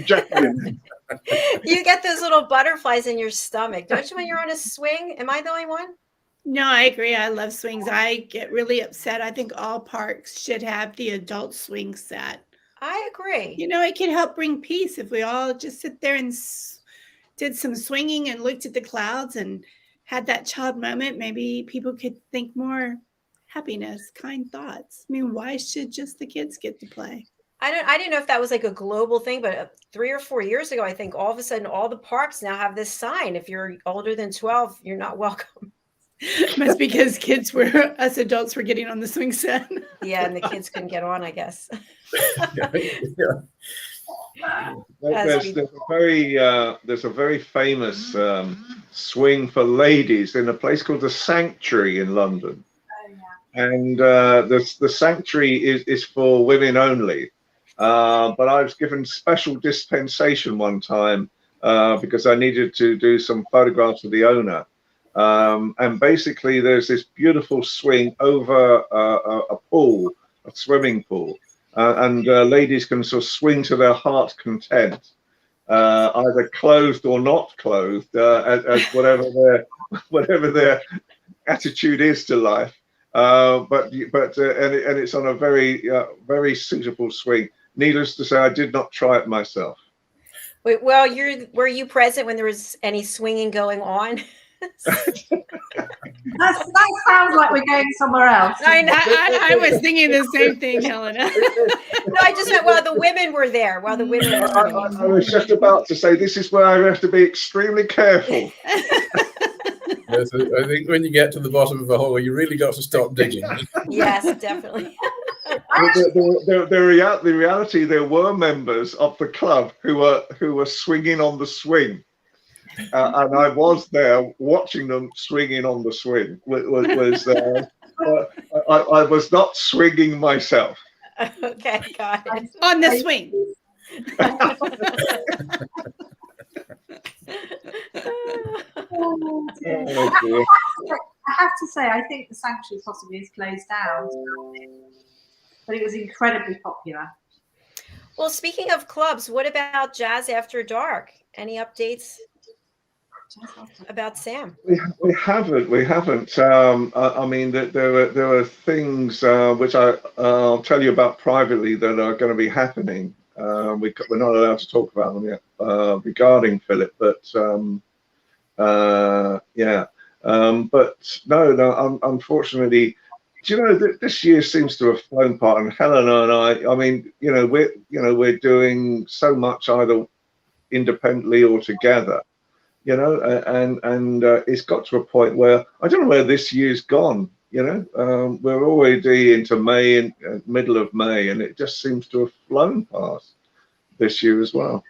Jacqueline. You get those little butterflies in your stomach, don't you, when you're on a swing? Am I the only one? No, I agree. I love swings. I get really upset. I think all parks should have the adult swing set. I agree. You know, it can help bring peace if we all just sit there and did some swinging and looked at the clouds and had that child moment. Maybe people could think more happiness, kind thoughts. I mean, why should just the kids get to play? I didn't know if that was like a global thing, but 3 or 4 years ago, I think all of a sudden all the parks now have this sign. If you're older than 12, you're not welcome. That's because us adults were getting on the swing set. Yeah, and the kids couldn't get on, I guess. There's a very famous swing for ladies in a place called the Sanctuary in London. And the Sanctuary is for women only. But I was given special dispensation one time because I needed to do some photographs of the owner. And basically there's this beautiful swing over a pool, a swimming pool. And ladies can sort of swing to their heart's content, either clothed or not clothed, as whatever their attitude is to life. But it's on a very suitable swing. Needless to say, I did not try it myself. Wait, well, were you present when there was any swinging going on? That sounds like we're going somewhere else. I was thinking the same thing, Helena. No, I just meant while the women were there. While the women were there. I was just about to say this is where I have to be extremely careful. Yes, I think when you get to the bottom of a hole, you really got to stop digging. Yes, definitely. The reality, there were members of the club who were swinging on the swing, and I was there watching them swinging on the swing. I was not swinging myself. Okay, got it. On the swing. I have to say, I think the Sanctuary possibly is closed down, but it was incredibly popular. Well, speaking of clubs, what about Jazz After Dark? Any updates about Sam? We haven't. I mean, there were things which I'll tell you about privately that are going to be happening. We're not allowed to talk about them yet regarding Philip, but yeah. But no, unfortunately, Do you know that this year seems to have flown past, and Helena and I mean, we're doing so much either independently or together, and it's got to a point where I don't know where this year's gone. We're already into May and middle of May, and it just seems to have flown past this year as well.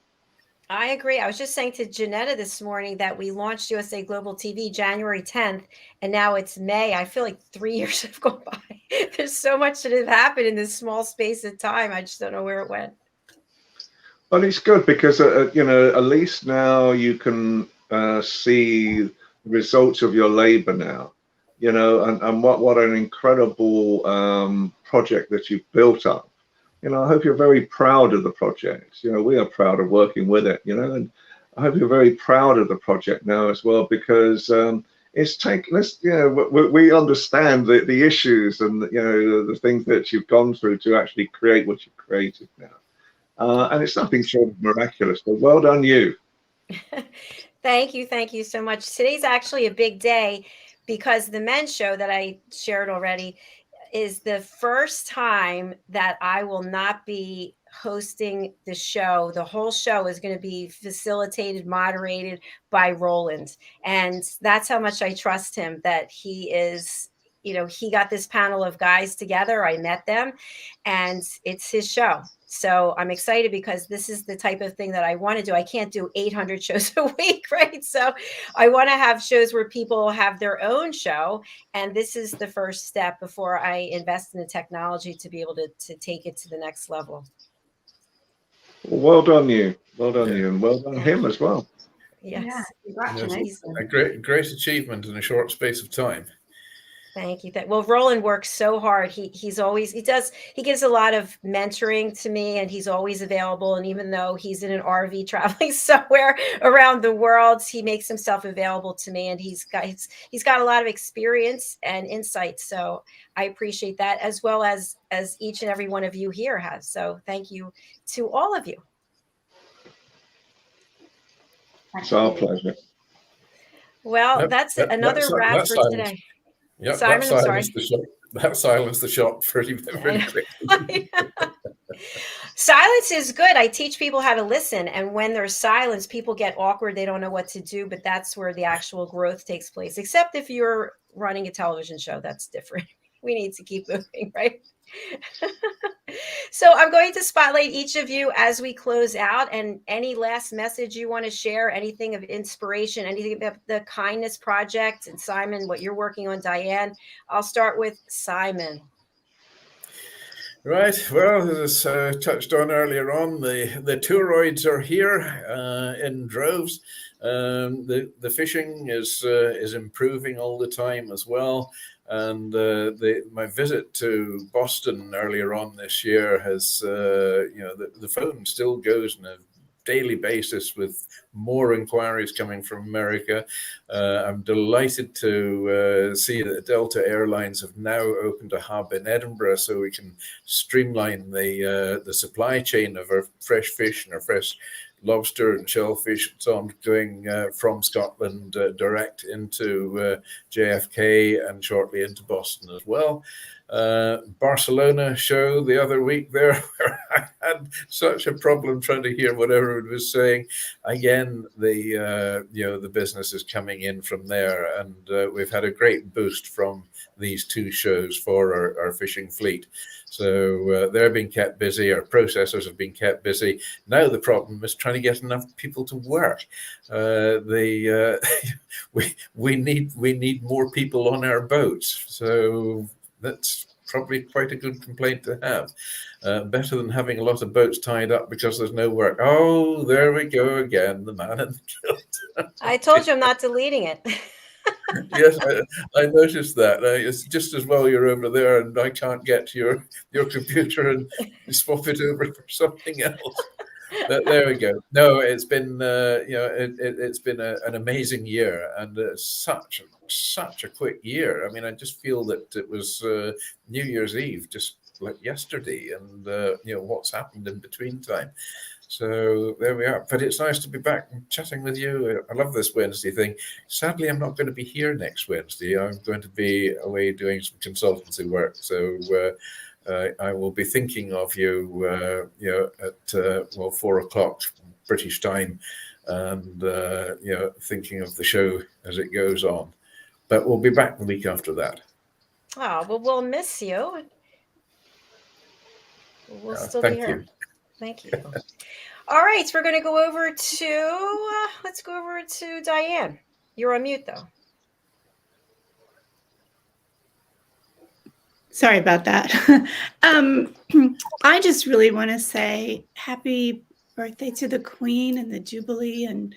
I agree. I was just saying to Janetta this morning that we launched USA Global TV January 10th, and now it's May. I feel like 3 years have gone by. There's so much that have happened in this small space of time. I just don't know where it went. Well, it's good because, at least now you can see the results of your labor now, and what an incredible project that you've built up. I hope you're very proud of the project. We are proud of working with it, and I hope you're very proud of the project now as well, because it's taken us, we understand the issues and, the things that you've gone through to actually create what you've created now. And it's nothing short of miraculous, but well done you. Thank you. Thank you so much. Today's actually a big day because the men's show that I shared already is the first time that I will not be hosting the show. The whole show is going to be facilitated, moderated by Roland. And that's how much I trust him, that he is, he got this panel of guys together. I met them and it's his show. So I'm excited because this is the type of thing that I want to do. I can't do 800 shows a week, right? So I want to have shows where people have their own show. And this is the first step before I invest in the technology to be able to take it to the next level. Well done you. Well done you. And well done him as well. Yes. Yeah, congratulations. A great achievement in a short space of time. Thank you. Well, Roland works so hard. He gives a lot of mentoring to me, and he's always available. And even though he's in an RV traveling somewhere around the world, he makes himself available to me, and he's got a lot of experience and insight. So I appreciate that, as well as each and every one of you here has. So thank you to all of you. It's our pleasure. Well, that's another wrap for today. Yep, Simon, I'm sorry. That silenced the shop pretty quickly. Silence is good. I teach people how to listen. And when there's silence, people get awkward. They don't know what to do. But that's where the actual growth takes place. Except if you're running a television show, that's different. We need to keep moving, right? So I'm going to spotlight each of you as we close out, and any last message you want to share, anything of inspiration, anything about the Kindness Project, and Simon, what you're working on, Diane. I'll start with Simon. Right. Well, as touched on earlier on, the toroids are here in droves. The fishing is improving all the time as well. And my visit to Boston earlier on this year has, the phone still goes on a daily basis with more inquiries coming from America. I'm delighted to see that Delta Airlines have now opened a hub in Edinburgh, so we can streamline the supply chain of our fresh fish and our fresh lobster and shellfish and so on, going from Scotland direct into JFK and shortly into Boston as well. Barcelona show the other week there, where I had such a problem trying to hear what everyone was saying. Again, the business is coming in from there, and we've had a great boost from these two shows for our fishing fleet. So they're being kept busy. Our processors have been kept busy. Now the problem is trying to get enough people to work. We need more people on our boats. So that's probably quite a good complaint to have. Better than having a lot of boats tied up because there's no work. Oh, there we go again, the man in the kilt. I told you I'm not deleting it. Yes, I noticed that. It's just as well you're over there and I can't get to your computer and swap it over for something else. There we go. No, it's been it's been an amazing year, and such a quick year. I mean, I just feel that it was New Year's Eve just like yesterday, and what's happened in between time. So there we are. But it's nice to be back and chatting with you. I love this Wednesday thing. Sadly, I'm not going to be here next Wednesday. I'm going to be away doing some consultancy work. So I will be thinking of you, at 4:00 British time, and thinking of the show as it goes on. But we'll be back the week after that. Oh, well, we'll miss you. We'll still be here. Thank you. All right, so we're going to go over to, let's go over to Diane. You're on mute, though. Sorry about that. I just really want to say happy birthday to the Queen and the Jubilee. And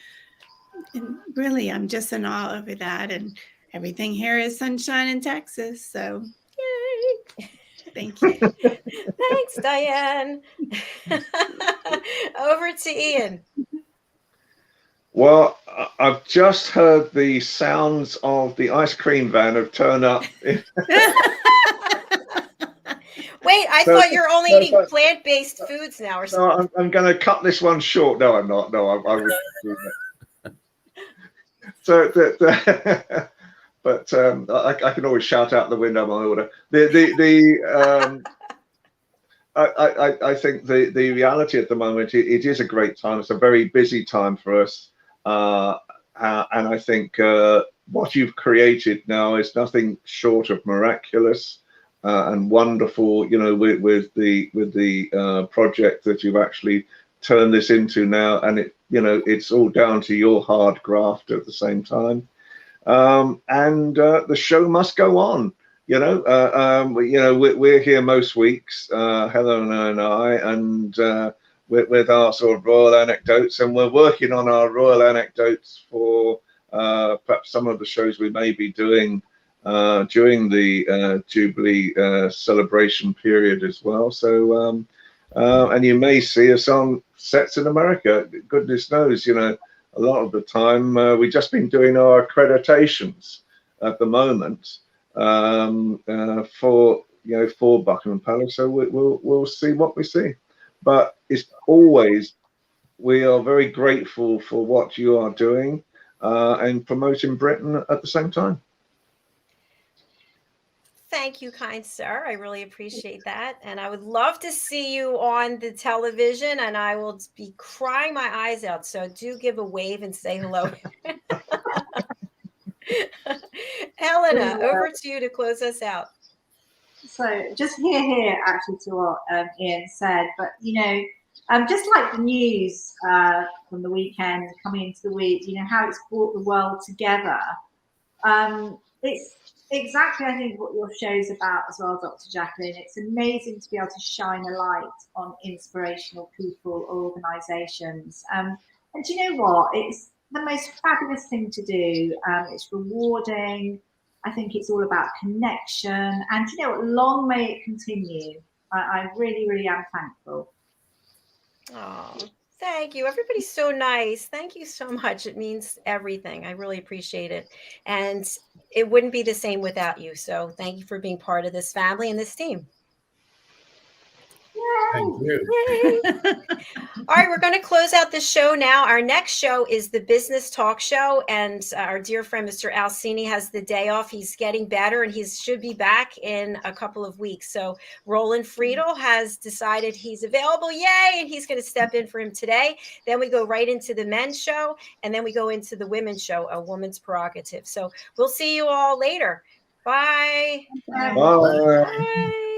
really, I'm just in awe over that. And everything here is sunshine in Texas. So, yay. Thank you. Thanks, Diane. Over to Ian. Well, I've just heard the sounds of the ice cream van have turned up. Wait, I thought you're only eating plant-based foods now or something. No, I'm going to cut this one short. No, I'm not. No, I was doing that. So, but I can always shout out the window my order. I think the reality at the moment, it is a great time. It's a very busy time for us. And I think what you've created now is nothing short of miraculous and wonderful. You know, with the project that you've actually turned this into now, and it's all down to your hard graft at the same time. And the show must go on. We're here most weeks, Helena and I, and with our sort of royal anecdotes, and we're working on our royal anecdotes for perhaps some of the shows we may be doing during the Jubilee celebration period as well. So, and you may see us on sets in America. Goodness knows, a lot of the time we've just been doing our accreditations at the moment for Buckingham Palace. So we'll see what we see. But it's always, we are very grateful for what you are doing and promoting Britain at the same time. Thank you, kind sir. I really appreciate that. And I would love to see you on the television, and I will be crying my eyes out. So do give a wave and say hello. Helena, over to you to close us out. So just here actually to what Ian said, but just like the news from the weekend coming into the week, how it's brought the world together. It's exactly, I think, what your show's about as well, Dr. JACALYN. It's amazing to be able to shine a light on inspirational people or organisations. And do you know what? It's the most fabulous thing to do. It's rewarding. I think it's all about connection. And you know what? Long may it continue. I really, really am thankful. Oh, thank you. Everybody's so nice. Thank you so much. It means everything. I really appreciate it. And it wouldn't be the same without you. So thank you for being part of this family and this team. Thank you. All right, we're going to close out the show now. Our next show is the Business Talk Show, and our dear friend Mr. Alcini has the day off. He's getting better, and he should be back in a couple of weeks. So Roland Friedel has decided he's available, yay, and he's going to step in for him today. Then we go right into the men's show, and then we go into the women's show, A Woman's Prerogative. So we'll see you all later. Bye. Bye. Bye.